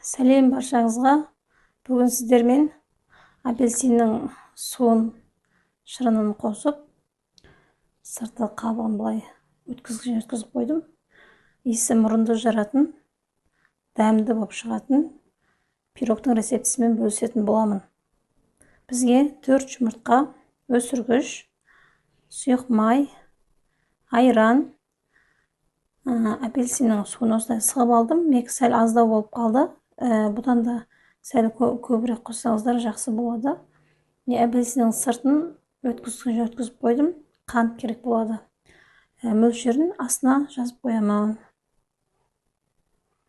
Сәлем баршаңызға. Бүгін сіздермен апельсиннің суын шырынын қосып, сырты қабығын былай өткізіп қойдым. Иісі мұрынды жаратын, дәмді болып шығатын пирогтың рецептісімен бөлісетін боламын. Бізге 4 жұмыртқа, өсіргіш, сұйық май, айран, апельсиннің суын осылай сығып алдым. Менікі сәл аздау болып қалды. Бұдан да сәл көбірек қоссаңыздар жақсы болады. Апельсиннің сыртын өткізіп қойдым. Қант керек болады. Мөлшерін астына жазып қоямын.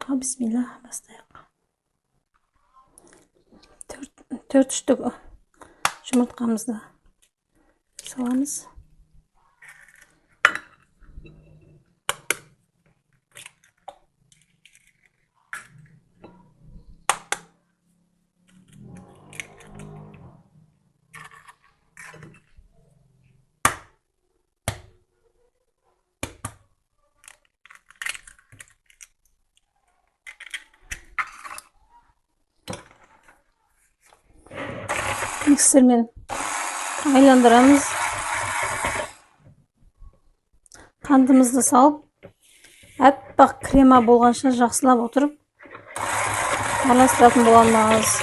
Бисмилла, бастайық. 4 штук жұмыртқамызды саламыз. Миксермен айландырамыз. Қантымызды салып, әппақ крема болғанша жақсылап отырып араластыратын боламыз.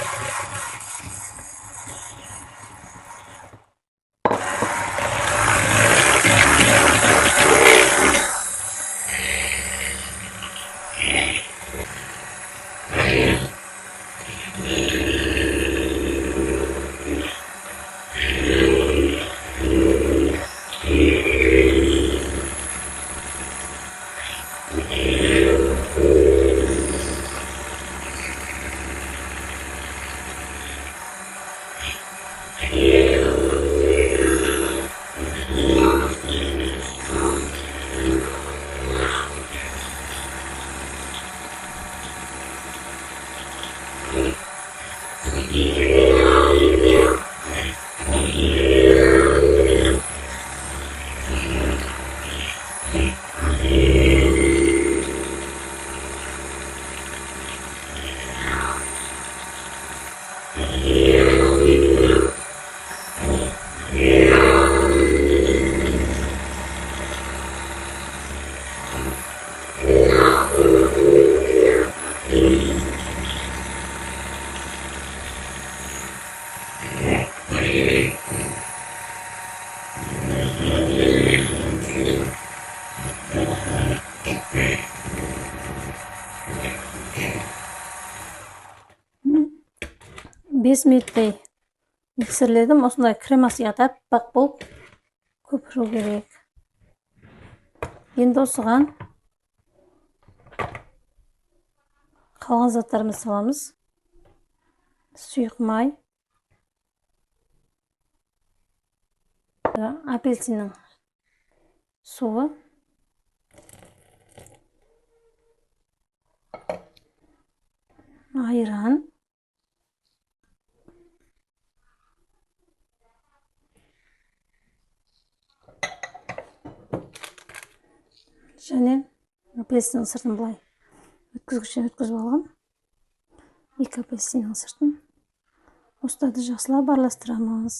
Бес минуттей миксерледім. Осындай кремасы әппақ болып көпіру керек. Енді осыған қалған заттарымызды саламыз. Сұйық май, апельсиннің суы, айран, және апельсиннің сыртын былай өткізгіштен өткізіп алғам. 2 апельсиннің сыртын осыларды жақсылап араластырамыз.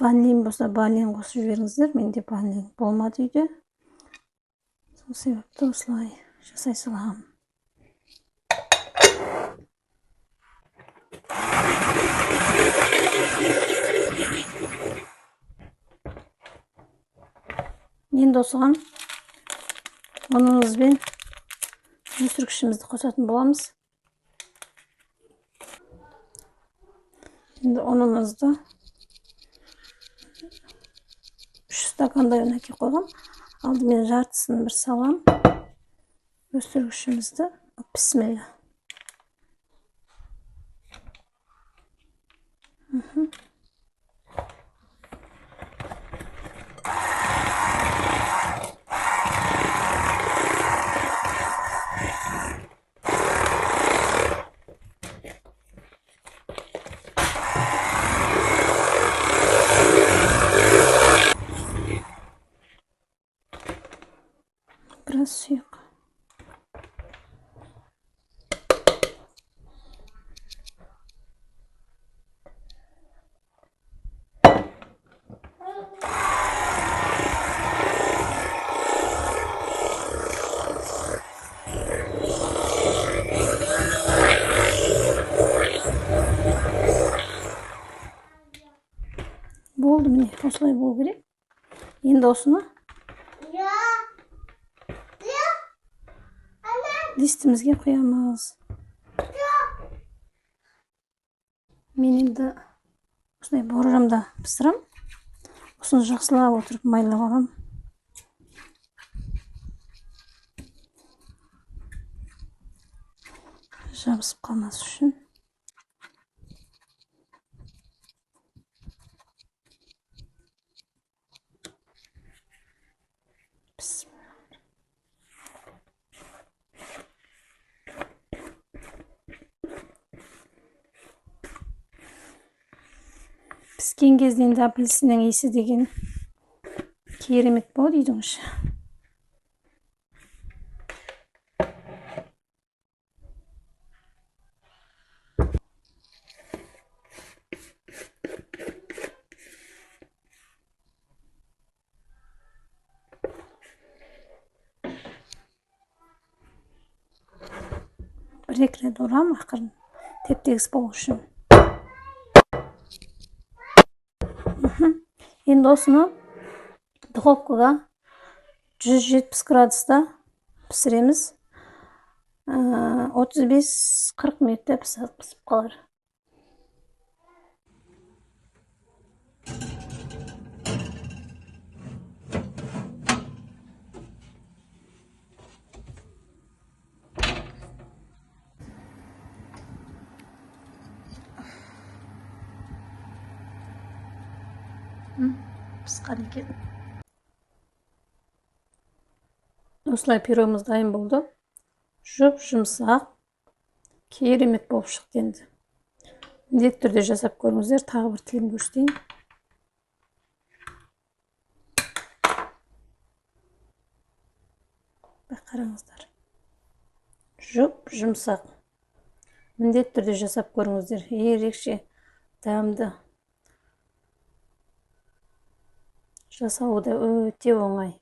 Ванилин болса ванилин қосып жіберіңіздер. Менде ванилин болмады үйде. Сол себепті осылай жасай салам. Енді осыған ұнымызбен өсіргішімізді қосатын боламыз. Енді ұнымызды 3 стакандай ұн әкеп қойғам. Алдымен жартысын бір салам. Өсіргішімізді. Бисмилла. Biraz сұйық. болды, міне осылай болу керек. Енді осыны листімізге қоямыз. Мен енді осылай бауыржамда пісірім. Осыны жақсылап отырып майлап алам. Жабысып қалмас үшін. Піскен кезде енді апельсиннің иісі деген керемет болады үйдің іші. Бір-екі рет ұрам ақырын теп-тегіс болу үшін. Енді осыны духовкаға 170 градуста пісіреміз. 35-40 минутта пісіп қалар. Пісқан екен. Осылай пюреміз дайын болды. Жұмсақ, керемет болып шықты енді. Міндетті түрде жасап көріңіздер. Тағы бір тілім көрсетейін. Қараңыздар. Жұмсақ. Міндетті түрде жасап көріңіздер. Ерекше дәмді. Жасауы да өте оңай.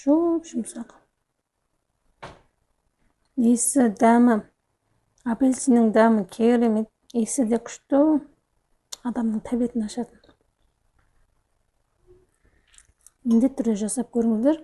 Жұмсақ. Иісі, дәмі, апельсиннің дәмі керемет. Иісі де күшті. Адамның тәбетін ашады. Міндетті түрде жасап көріңіздер.